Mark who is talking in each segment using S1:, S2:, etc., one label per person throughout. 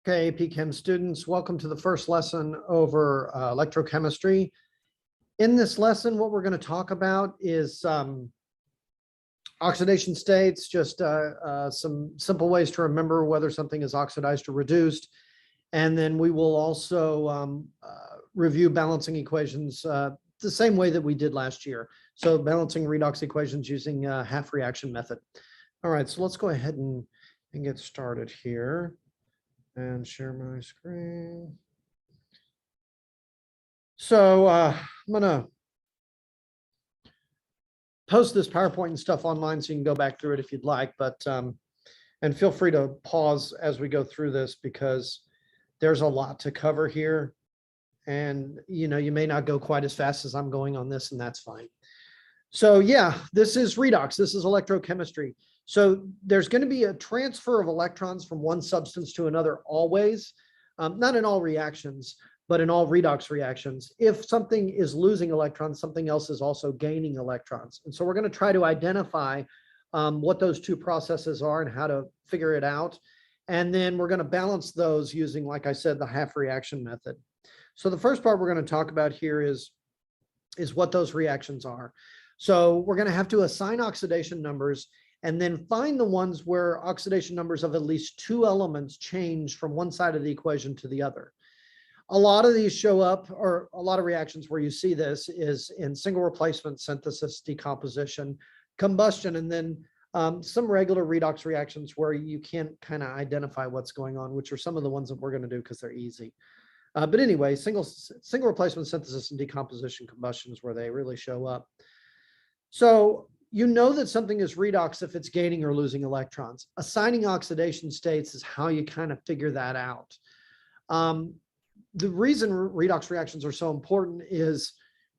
S1: Okay, AP Chem students, welcome to the first lesson over electrochemistry. In this lesson, what we're going to talk about is oxidation states, just some simple ways to remember whether something is oxidized or reduced. And then we will also review balancing equations the same way that we did last year. So balancing redox equations using half reaction method. All right, so let's go ahead and get started here. And share my screen. So I'm gonna post this PowerPoint and stuff online so you can go back through it if you'd like, but and feel free to pause as we go through this because there's a lot to cover here. And you may not go quite as fast as I'm going on this, and that's fine. So yeah, this is redox. This is electrochemistry. So there's going to be a transfer of electrons from one substance to another always, not in all reactions, but in all redox reactions. If something is losing electrons, something else is also gaining electrons. And so we're going to try to identify what those two processes are and how to figure it out. And then we're going to balance those using, like I said, the half reaction method. So the first part we're going to talk about here is what those reactions are. So we're going to have to assign oxidation numbers and then find the ones where oxidation numbers of at least two elements change from one side of the equation to the other. A lot of these show up, or a lot of reactions where you see this is in single replacement, synthesis, decomposition, combustion, and then some regular redox reactions where you can't kind of identify what's going on, which are some of the ones that we're going to do because they're easy. But anyway, single replacement, synthesis, and decomposition, combustion is where they really show up. So you know that something is redox if it's gaining or losing electrons. Assigning oxidation states is how you kind of figure that out. The reason redox reactions are so important is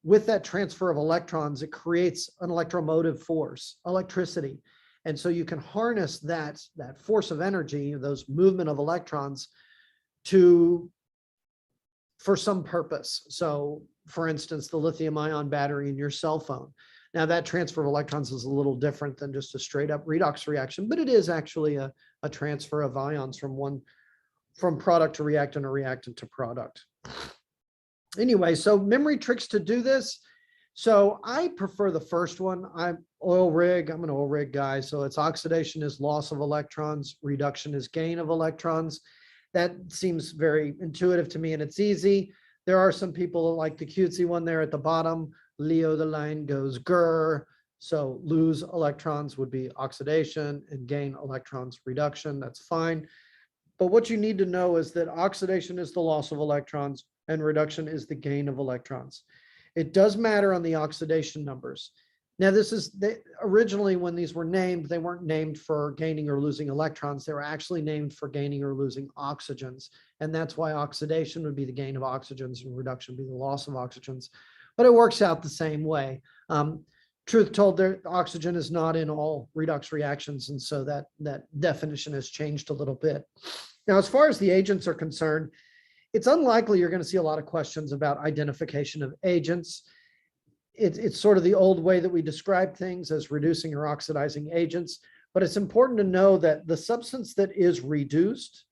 S1: with that transfer of electrons, it creates an electromotive force, electricity. And so you can harness that force of energy, those movement of electrons for some purpose. So for instance, the lithium ion battery in your cell phone. Now that transfer of electrons is a little different than just a straight up redox reaction, but it is actually a transfer of ions from product to reactant or reactant to product. Anyway, so memory tricks to do this. So I prefer the first one. I'm an oil rig guy. So it's oxidation is loss of electrons, reduction is gain of electrons. That seems very intuitive to me and it's easy. There are some people that like the cutesy one there at the bottom. Leo, the line goes grr. So lose electrons would be oxidation and gain electrons reduction. That's fine. But what you need to know is that oxidation is the loss of electrons and reduction is the gain of electrons. It does matter on the oxidation numbers. Now originally when these were named, they weren't named for gaining or losing electrons. They were actually named for gaining or losing oxygens. And that's why oxidation would be the gain of oxygens and reduction would be the loss of oxygens. But it works out the same way. Truth told, oxygen is not in all redox reactions. And so that definition has changed a little bit. Now, as far as the agents are concerned, it's unlikely you're going to see a lot of questions about identification of agents. It's sort of the old way that we describe things as reducing or oxidizing agents. But it's important to know that the substance that is reduced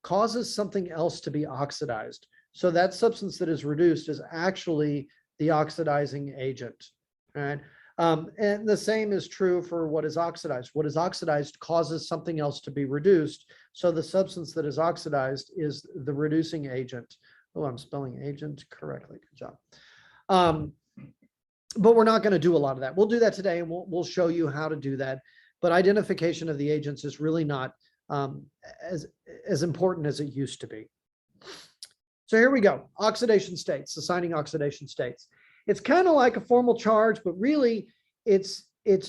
S1: causes something else to be oxidized. So that substance that is reduced is actually the oxidizing agent, right? And the same is true for what is oxidized. What is oxidized causes something else to be reduced. So the substance that is oxidized is the reducing agent. Oh, I'm spelling agent correctly. Good job. But we're not going to do a lot of that. We'll do that today and we'll show you how to do that. But identification of the agents is really not as important as it used to be. So here we go. Oxidation states, assigning oxidation states. It's kind of like a formal charge, but really it's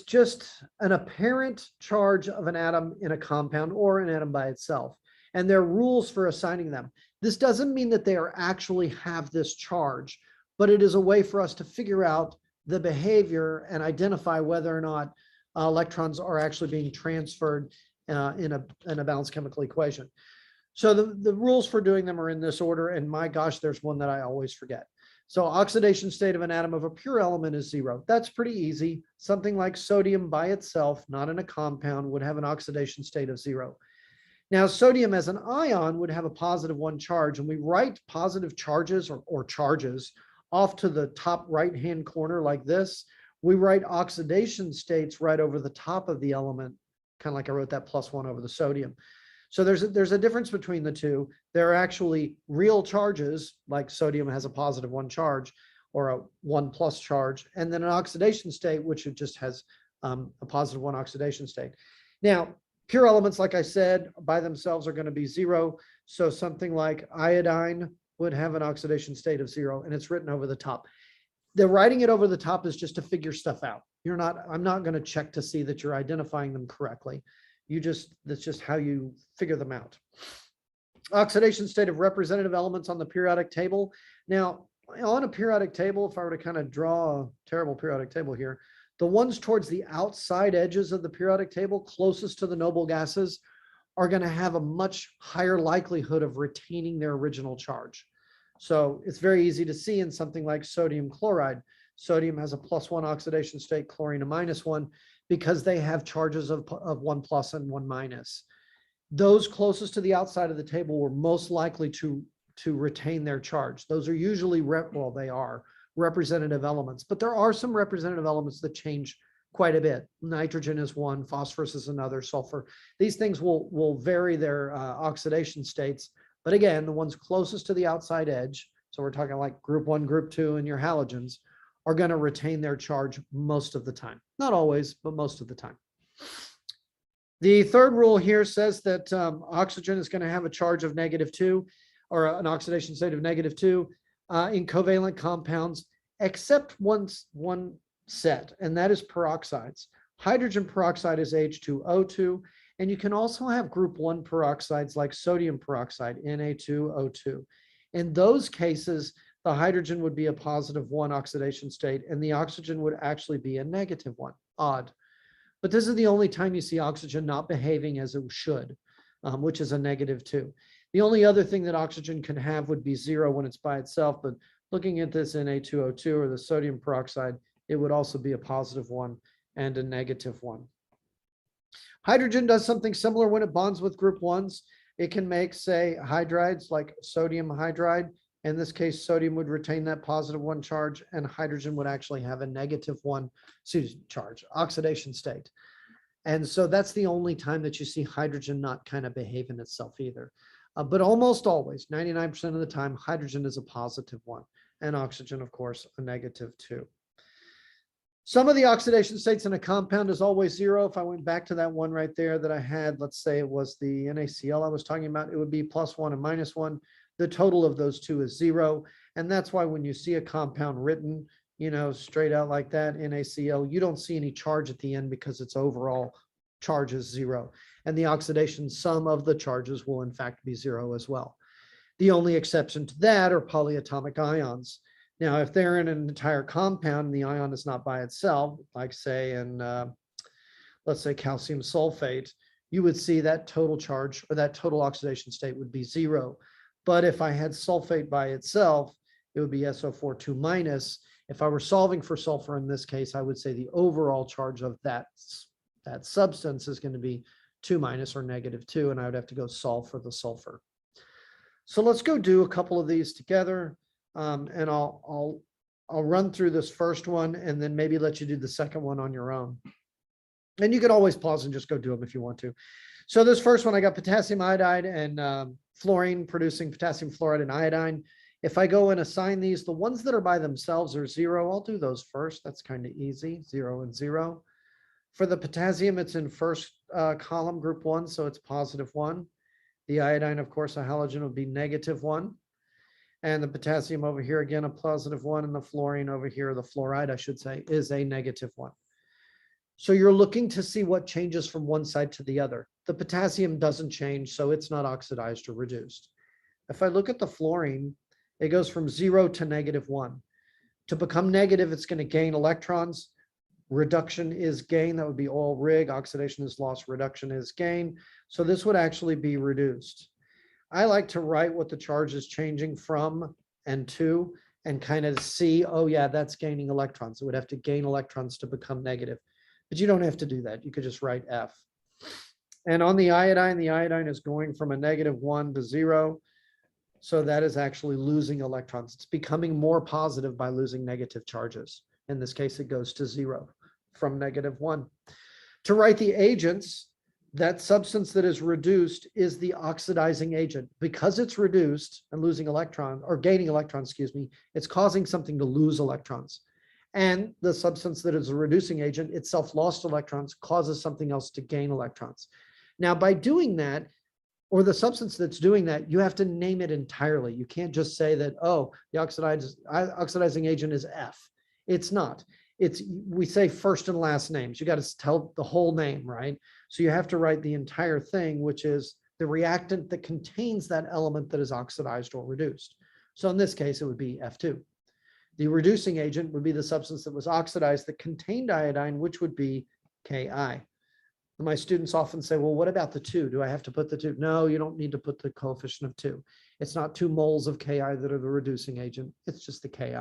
S1: just an apparent charge of an atom in a compound or an atom by itself. And there are rules for assigning them. This doesn't mean that they actually have this charge, but it is a way for us to figure out the behavior and identify whether or not electrons are actually being transferred in a balanced chemical equation. So the rules for doing them are in this order, and my gosh, there's one that I always forget. So oxidation state of an atom of a pure element is 0. That's pretty easy. Something like sodium by itself, not in a compound, would have an oxidation state of 0. Now, sodium as an ion would have a +1 charge, and we write positive charges or charges off to the top right-hand corner like this. We write oxidation states right over the top of the element, kind of like I wrote that +1 over the sodium. So there's a difference between the two. There are actually real charges, like sodium has a +1 charge or a 1+ charge, and then an oxidation state, which it just has a +1 oxidation state. Now, pure elements, like I said, by themselves are going to be 0. So something like iodine would have an oxidation state of 0, and it's written over the top. The writing it over the top is just to figure stuff out. I'm not going to check to see that you're identifying them correctly. That's just how you figure them out. Oxidation state of representative elements on the periodic table. Now, on a periodic table, if I were to kind of draw a terrible periodic table here, the ones towards the outside edges of the periodic table, closest to the noble gases, are going to have a much higher likelihood of retaining their original charge. So it's very easy to see in something like sodium chloride. Sodium has a +1 oxidation state, chlorine a -1, because they have charges of 1+ and 1-. Those closest to the outside of the table were most likely to retain their charge. Those are usually, they are representative elements, but there are some representative elements that change quite a bit. Nitrogen is one, phosphorus is another, sulfur. These things will vary their oxidation states. But again, the ones closest to the outside edge, so we're talking like group 1, group 2, and your halogens, are going to retain their charge most of the time. Not always, but most of the time. The third rule here says that oxygen is going to have a charge of -2, or an oxidation state of -2 in covalent compounds, except one set, and that is peroxides. Hydrogen peroxide is H2O2, and you can also have group 1 peroxides like sodium peroxide, Na2O2. In those cases, the hydrogen would be a +1 oxidation state, and the oxygen would actually be a -1. Odd. But this is the only time you see oxygen not behaving as it should, which is a -2. The only other thing that oxygen can have would be 0 when it's by itself, but looking at this Na2O2 or the sodium peroxide, it would also be a +1 and a -1. Hydrogen does something similar when it bonds with group 1s. It can make, say, hydrides like sodium hydride. In this case, sodium would retain that +1 charge, and hydrogen would actually have a -1 charge, oxidation state. And so that's the only time that you see hydrogen not kind of behave in itself either. But almost always, 99% of the time, hydrogen is a +1, and oxygen, of course, a -2. Some of the oxidation states in a compound is always 0. If I went back to that one right there that I had, let's say it was the NaCl I was talking about, it would be +1 and -1. The total of those two is 0. And that's why when you see a compound written, straight out like that, NaCl, you don't see any charge at the end because its overall charge is 0. And the oxidation sum of the charges will in fact be 0 as well. The only exception to that are polyatomic ions. Now, if they're in an entire compound and the ion is not by itself, like say in, let's say calcium sulfate, you would see that total charge or that total oxidation state would be 0. But if I had sulfate by itself, it would be SO4 2-. If I were solving for sulfur in this case, I would say the overall charge of that substance is going to be 2- or -2, and I would have to go solve for the sulfur. So let's go do a couple of these together. And I'll run through this first one and then maybe let you do the second one on your own. And you could always pause and just go do them if you want to. So this first one, I got potassium iodide and fluorine producing potassium fluoride and iodine. If I go and assign these, the ones that are by themselves are 0. I'll do those first. That's kind of easy, 0 and 0. For the potassium, it's in first column, group 1, so it's +1. The iodine, of course, a halogen would be -1. And the potassium over here, again, a +1, and the fluorine over here, the fluoride, I should say, is a -1. So you're looking to see what changes from one side to the other. The potassium doesn't change, so it's not oxidized or reduced. If I look at the fluorine, it goes from 0 to -1. To become negative, it's going to gain electrons. Reduction is gain. That would be all Rig. Oxidation is loss. Reduction is gain. So this would actually be reduced. I like to write what the charge is changing from and to and kind of see, oh yeah, that's gaining electrons. It would have to gain electrons to become negative. But you don't have to do that. You could just write F. And on the iodine is going from a -1 to 0. So that is actually losing electrons. It's becoming more positive by losing negative charges. In this case, it goes to 0 from -1. To write the agents, that substance that is reduced is the oxidizing agent. Because it's reduced and losing electrons, or gaining electrons, excuse me, it's causing something to lose electrons. And the substance that is a reducing agent itself lost electrons, causes something else to gain electrons. Now, by doing that, or the substance that's doing that, you have to name it entirely. You can't just say that, oh, the oxidizing agent is F. It's not. We say first and last names. You got to tell the whole name, right? So you have to write the entire thing, which is the reactant that contains that element that is oxidized or reduced. So in this case, it would be F2. The reducing agent would be the substance that was oxidized that contained iodine, which would be Ki. My students often say, well, what about the 2? Do I have to put the 2? No, you don't need to put the coefficient of 2. It's not 2 moles of Ki that are the reducing agent. It's just the Ki.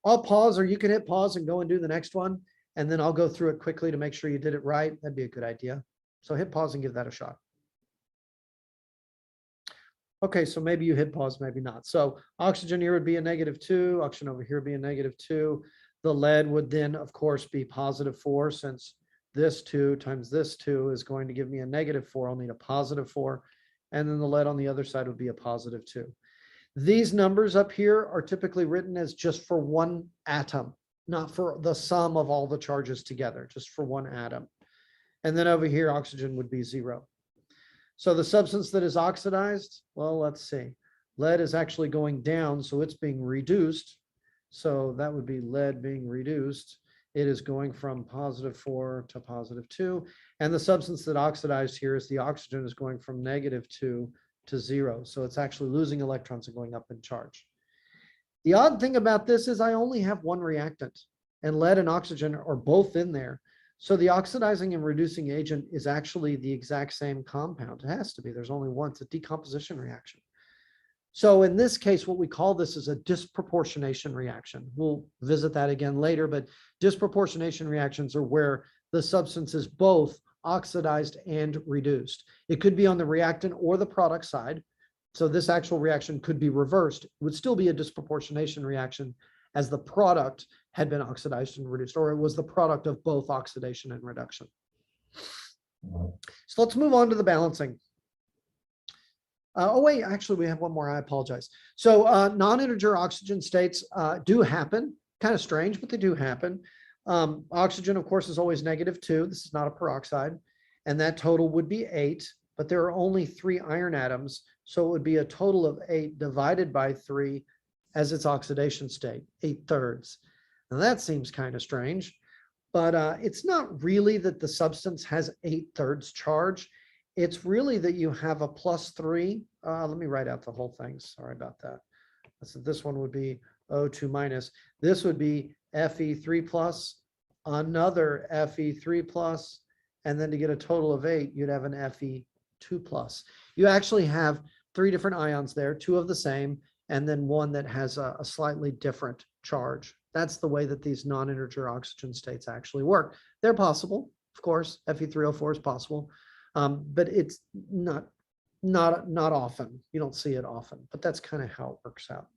S1: I'll pause, or you can hit pause and go and do the next one. And then I'll go through it quickly to make sure you did it right. That'd be a good idea. So hit pause and give that a shot. Okay, so maybe you hit pause, maybe not. So oxygen here would be a -2. Oxygen over here would be a -2. The lead would then, of course, be +4, since this 2 times this 2 is going to give me a -4. I'll need a +4. And then the lead on the other side would be a +2. These numbers up here are typically written as just for one atom, not for the sum of all the charges together, just for one atom. And then over here, oxygen would be 0. So the substance that is oxidized, well, let's see. Lead is actually going down, so it's being reduced. So that would be lead being reduced. It is going from +4 to +2. And the substance that oxidized here is the oxygen is going from -2 to 0. So it's actually losing electrons and going up in charge. The odd thing about this is I only have one reactant, and lead and oxygen are both in there. So the oxidizing and reducing agent is actually the exact same compound. It has to be. There's only one. It's a decomposition reaction. So in this case, what we call this is a disproportionation reaction. We'll visit that again later, but disproportionation reactions are where the substance is both oxidized and reduced. It could be on the reactant or the product side. So this actual reaction could be reversed. It would still be a disproportionation reaction as the product had been oxidized and reduced, or it was the product of both oxidation and reduction. So let's move on to the balancing. Oh, wait, actually, we have one more. I apologize. So non-integer oxygen states do happen. Kind of strange, but they do happen. Oxygen, of course, is always -2. This is not a peroxide. And that total would be 8. But there are only 3 iron atoms. So it would be a total of 8 divided by 3 as its oxidation state, 8/3. Now that seems kind of strange. But it's not really that the substance has 8/3 charge. It's really that you have a +3. Let me write out the whole thing. Sorry about that. So this one would be O2 minus. This would be Fe3 plus, another Fe3 plus, and then to get a total of 8, you'd have an Fe2 plus. You actually have 3 different ions there, 2 of the same, and then one that has a slightly different charge. That's the way that these non-integer oxygen states actually work. They're possible, of course. Fe3O4 is possible. But it's not often. You don't see it often, but that's kind of how it works out.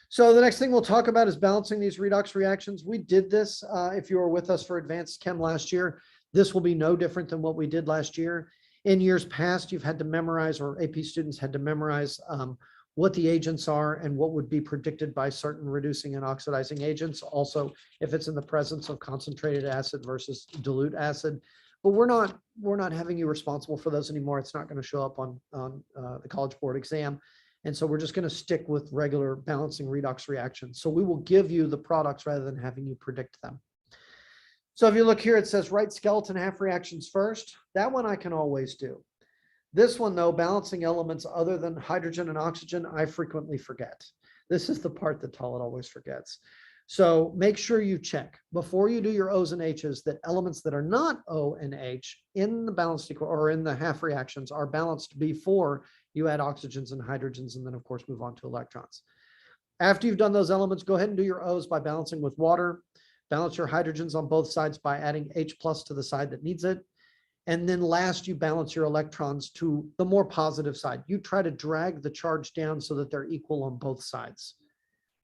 S1: So the next thing we'll talk about is balancing these redox reactions. We did this if you were with us for advanced chem last year. This will be no different than what we did last year. In years past, you've had to memorize, or AP students had to memorize what the agents are and what would be predicted by certain reducing and oxidizing agents. Also, if it's in the presence of concentrated acid versus dilute acid. But we're not having you responsible for those anymore. It's not going to show up on the College Board exam. And so we're just going to stick with regular balancing redox reactions. So we will give you the products rather than having you predict them. So if you look here, it says write skeleton half reactions first. That one I can always do. This one, though, balancing elements other than hydrogen and oxygen, I frequently forget. This is the part that Tollett always forgets. So make sure you check before you do your O's and H's that elements that are not O and H in the balanced or in the half reactions are balanced before you add oxygens and hydrogens, and then of course move on to electrons. After you've done those elements, go ahead and do your O's by balancing with water. balance your hydrogens on both sides by adding H plus to the side that needs it. And then last, you balance your electrons to the more positive side. You try to drag the charge down so that they're equal on both sides.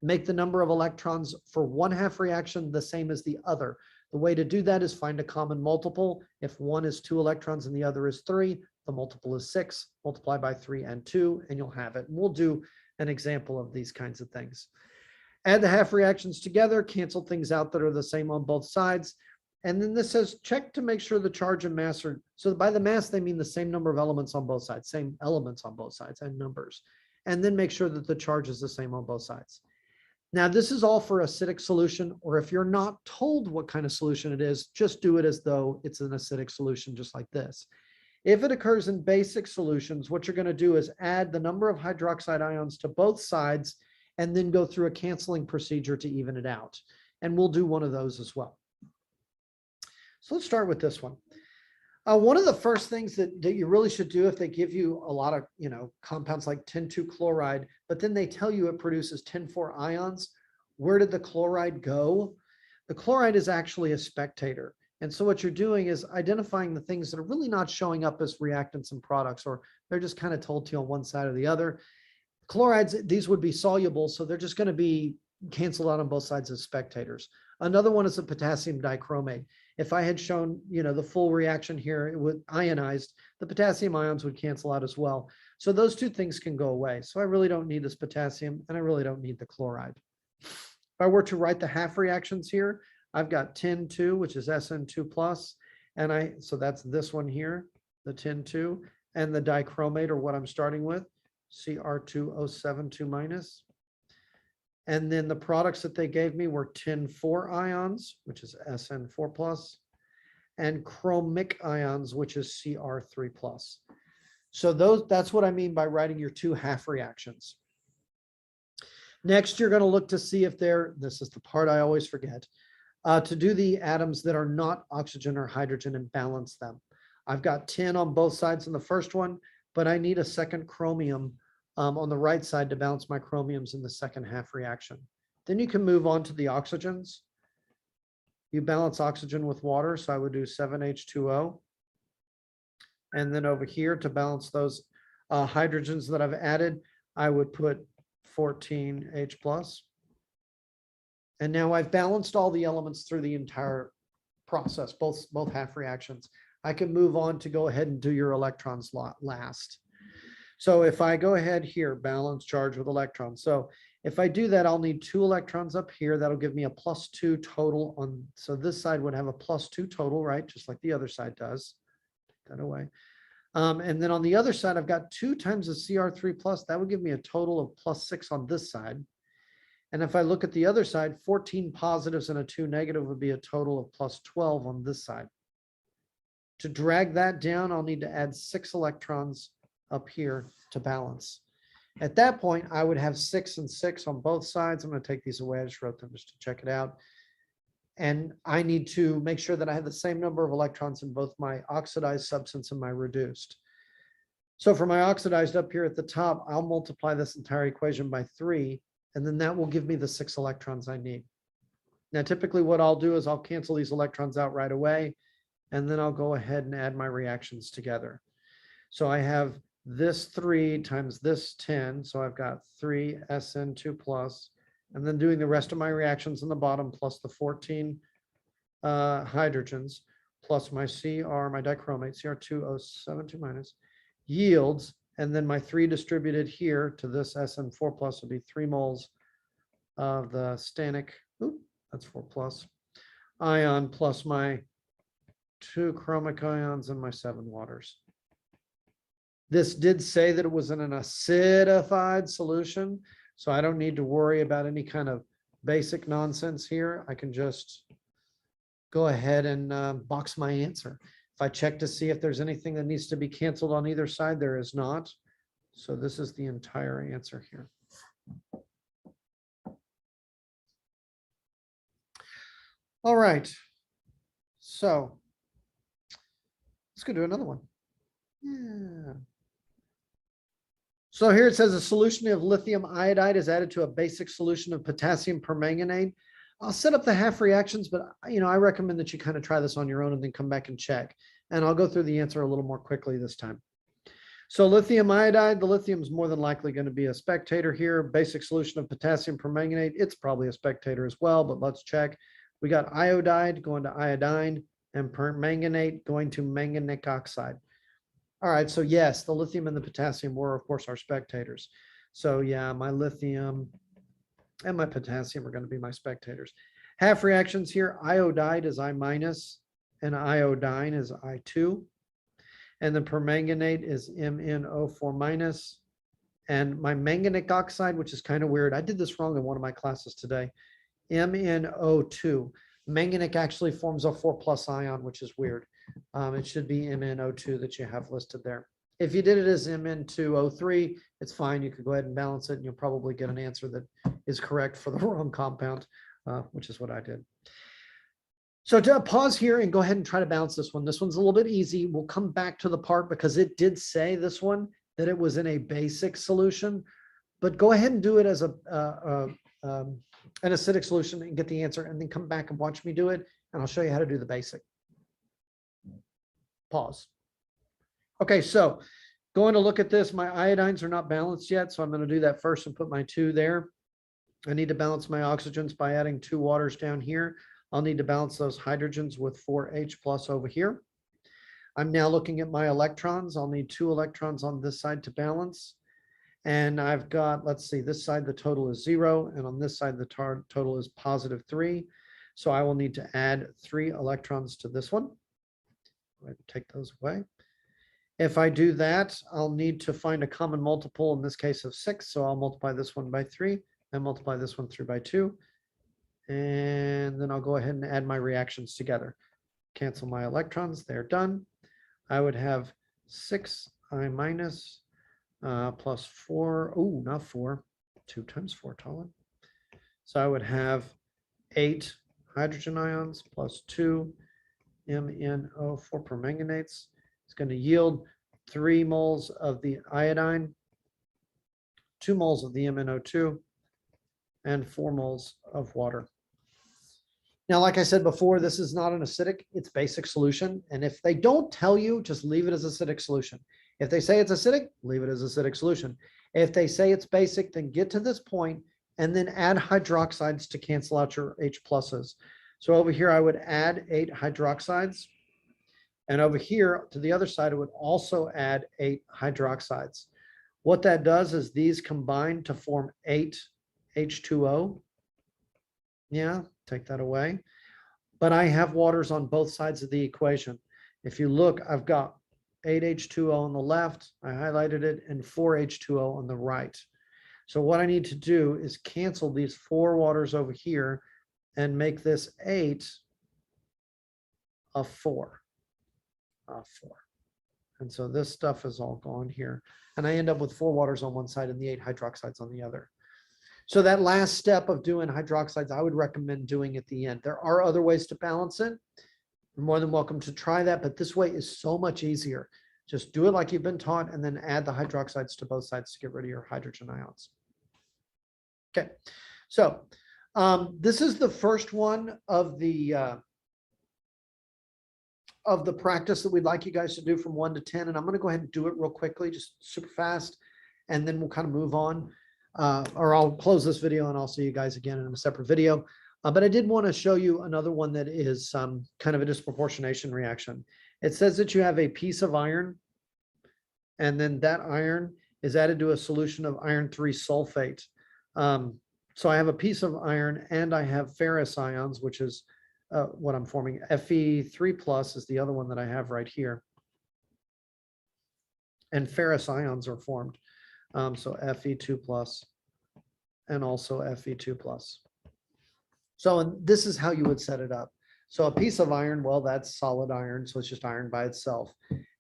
S1: Make the number of electrons for one half reaction the same as the other. The way to do that is find a common multiple. If one is 2 electrons and the other is 3, the multiple is 6, multiply by 3 and 2, and you'll have it. And we'll do an example of these kinds of things. Add the half reactions together, cancel things out that are the same on both sides. And then this says, check to make sure the charge and mass are, so by the mass, they mean the same number of elements on both sides, same elements on both sides and numbers. And then make sure that the charge is the same on both sides. Now, this is all for acidic solution, or if you're not told what kind of solution it is, just do it as though it's an acidic solution, just like this. If it occurs in basic solutions, what you're going to do is add the number of hydroxide ions to both sides and then go through a canceling procedure to even it out. And we'll do one of those as well. So let's start with this one. One of the first things that you really should do if they give you a lot of compounds like tin-2 chloride, but then they tell you it produces tin-4 ions, where did the chloride go? The chloride is actually a spectator. And so what you're doing is identifying the things that are really not showing up as reactants and products, or they're just kind of told to you on one side or the other. Chlorides, these would be soluble, so they're just going to be canceled out on both sides as spectators. Another one is a potassium dichromate. If I had shown, the full reaction here, it would ionized, the potassium ions would cancel out as well. So those two things can go away. So I really don't need this potassium, and I really don't need the chloride. If I were to write the half reactions here, I've got tin-2, which is SN2 plus, and so that's this one here, the tin-2, and the dichromate, or what I'm starting with, Cr2O7 minus. And then the products that they gave me were tin-4 ions, which is SN4 plus, and chromic ions, which is Cr3 plus. So that's what I mean by writing your two half reactions. Next, you're going to look to see if this is the part I always forget, to do the atoms that are not oxygen or hydrogen and balance them. I've got tin on both sides in the first one, but I need a second chromium on the right side to balance my chromiums in the second half reaction. Then you can move on to the oxygens. You balance oxygen with water, so I would do 7H2O. And then over here to balance those hydrogens that I've added, I would put 14H plus. And now I've balanced all the elements through the entire process, both half reactions. I can move on to go ahead and do your electrons last. So if I go ahead here, balance charge with electrons. So if I do that, I'll need 2 electrons up here. That'll give me a +2 total on, so this side would have a +2 total, right? Just like the other side does. Take that away. And then on the other side, I've got 2 times the Cr3 plus. That would give me a total of +6 on this side. And if I look at the other side, 14 positives and a 2 negative would be a total of +12 on this side. To drag that down, I'll need to add 6 electrons up here to balance. At that point, I would have 6 and 6 on both sides. I'm going to take these away. I just wrote them just to check it out. And I need to make sure that I have the same number of electrons in both my oxidized substance and my reduced. So for my oxidized up here at the top, I'll multiply this entire equation by 3, and then that will give me the 6 electrons I need. Now, typically what I'll do is I'll cancel these electrons out right away, and then I'll go ahead and add my reactions together. So I have this 3 times this 10. So I've got 3 SN2 plus, and then doing the rest of my reactions in the bottom plus the 14 hydrogens plus my CR, my dichromate, Cr2O7 minus, yields, and then my 3 distributed here to this SN4 plus will be 3 moles of the stannic, that's 4 plus, ion plus my 2 chromic ions and my 7 waters. This did say that it was in an acidified solution, so I don't need to worry about any kind of basic nonsense here. I can just go ahead and box my answer. If I check to see if there's anything that needs to be canceled on either side, there is not. So this is the entire answer here. All right. So let's go do another one. Yeah. So here it says a solution of lithium iodide is added to a basic solution of potassium permanganate. I'll set up the half reactions, but I recommend that you kind of try this on your own and then come back and check. And I'll go through the answer a little more quickly this time. So lithium iodide, the lithium is more than likely going to be a spectator here. Basic solution of potassium permanganate, it's probably a spectator as well, but let's check. We got iodide going to iodine and permanganate going to manganic oxide. All right, so yes, the lithium and the potassium were, of course, our spectators. So yeah, my lithium and my potassium are going to be my spectators. Half reactions here, iodide is I minus and iodine is I2. And the permanganate is MnO4 minus. And my manganic oxide, which is kind of weird. I did this wrong in one of my classes today. MnO2. Manganic actually forms a 4+ ion, which is weird. It should be MnO2 that you have listed there. If you did it as Mn2O3, it's fine. You could go ahead and balance it, and you'll probably get an answer that is correct for the wrong compound, which is what I did. So to pause here and go ahead and try to balance this one. This one's a little bit easy. We'll come back to the part because it did say this one that it was in a basic solution, but go ahead and do it as an acidic solution and get the answer, and then come back and watch me do it, and I'll show you how to do the basic. Pause. Okay, so going to look at this, my iodines are not balanced yet, so I'm going to do that first and put my 2 there. I need to balance my oxygens by adding 2 waters down here. I'll need to balance those hydrogens with 4H plus over here. I'm now looking at my electrons. I'll need 2 electrons on this side to balance. And I've got, let's see, this side the total is 0, and on this side the total is +3. So I will need to add 3 electrons to this one. Go ahead and take those away. If I do that, I'll need to find a common multiple, in this case of 6. So I'll multiply this one by 3 and multiply this one through by 2. And then I'll go ahead and add my reactions together. Cancel my electrons, they're done. I would have 6I minus plus 4, oh, not 4, 2 times 4, Talon. So I would have 8 hydrogen ions plus 2 MnO4 permanganates. It's going to yield 3 moles of the iodine, 2 moles of the MnO2, and 4 moles of water. Now, like I said before, this is not an acidic, it's basic solution. And if they don't tell you, just leave it as acidic solution. If they say it's acidic, leave it as acidic solution. If they say it's basic, then get to this point and then add hydroxides to cancel out your H pluses. So over here, I would add 8 hydroxides. And over here to the other side, I would also add 8 hydroxides. What that does is these combine to form 8 H2O. Yeah, take that away. But I have waters on both sides of the equation. If you look, I've got 8 H2O on the left, I highlighted it, and 4 H2O on the right. So what I need to do is cancel these 4 waters over here and make this 8 a 4. 4. And so this stuff is all gone here. And I end up with 4 waters on one side and the 8 hydroxides on the other. So that last step of doing hydroxides, I would recommend doing at the end. There are other ways to balance it. You're more than welcome to try that, but this way is so much easier. Just do it like you've been taught and then add the hydroxides to both sides to get rid of your hydrogen ions. Okay, so this is the first one of the practice that we'd like you guys to do from 1 to 10. And I'm going to go ahead and do it real quickly, just super fast, and then we'll kind of move on. Or I'll close this video and I'll see you guys again in a separate video. But I did want to show you another one that is kind of a disproportionation reaction. It says that you have a piece of iron, and then that iron is added to a solution of iron 3 sulfate. So I have a piece of iron and I have ferrous ions, which is what I'm forming. Fe3 plus is the other one that I have right here. And ferrous ions are formed. So Fe2 plus and also Fe2 plus. So this is how you would set it up. So a piece of iron, well, that's solid iron. So it's just iron by itself.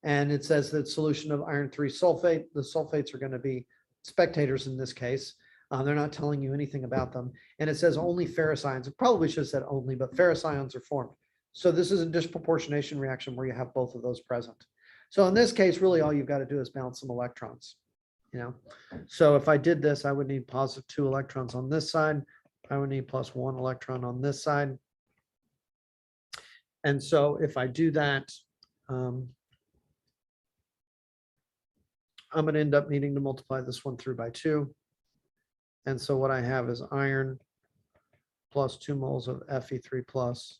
S1: And it says that solution of iron 3 sulfate, the sulfates are going to be spectators in this case. They're not telling you anything about them. And it says only ferrous ions. It probably should have said only, but ferrous ions are formed. So this is a disproportionation reaction where you have both of those present. So in this case, really all you've got to do is balance some electrons. So if I did this, I would need +2 electrons on this side, I would need plus 1 electron on this side. And so if I do that, I'm going to end up needing to multiply this one through by 2. And so what I have is iron plus 2 moles of Fe3 plus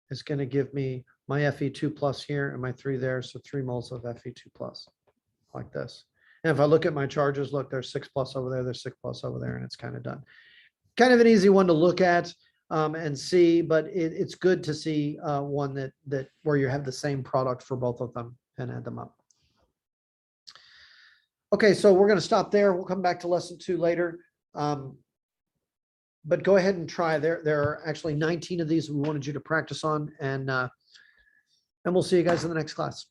S1: is going to give me my Fe2 plus here and my 3 there. So 3 moles of Fe2 plus like this. And if I look at my charges, look, there's 6 plus over there, there's 6 plus over there, and it's kind of done. Kind of an easy one to look at and see, but it's good to see one that where you have the same product for both of them and add them up. Okay, so we're going to stop there. We'll come back to lesson 2 later. But go ahead and try. There are actually 19 of these we wanted you to practice on, and we'll see you guys in the next class.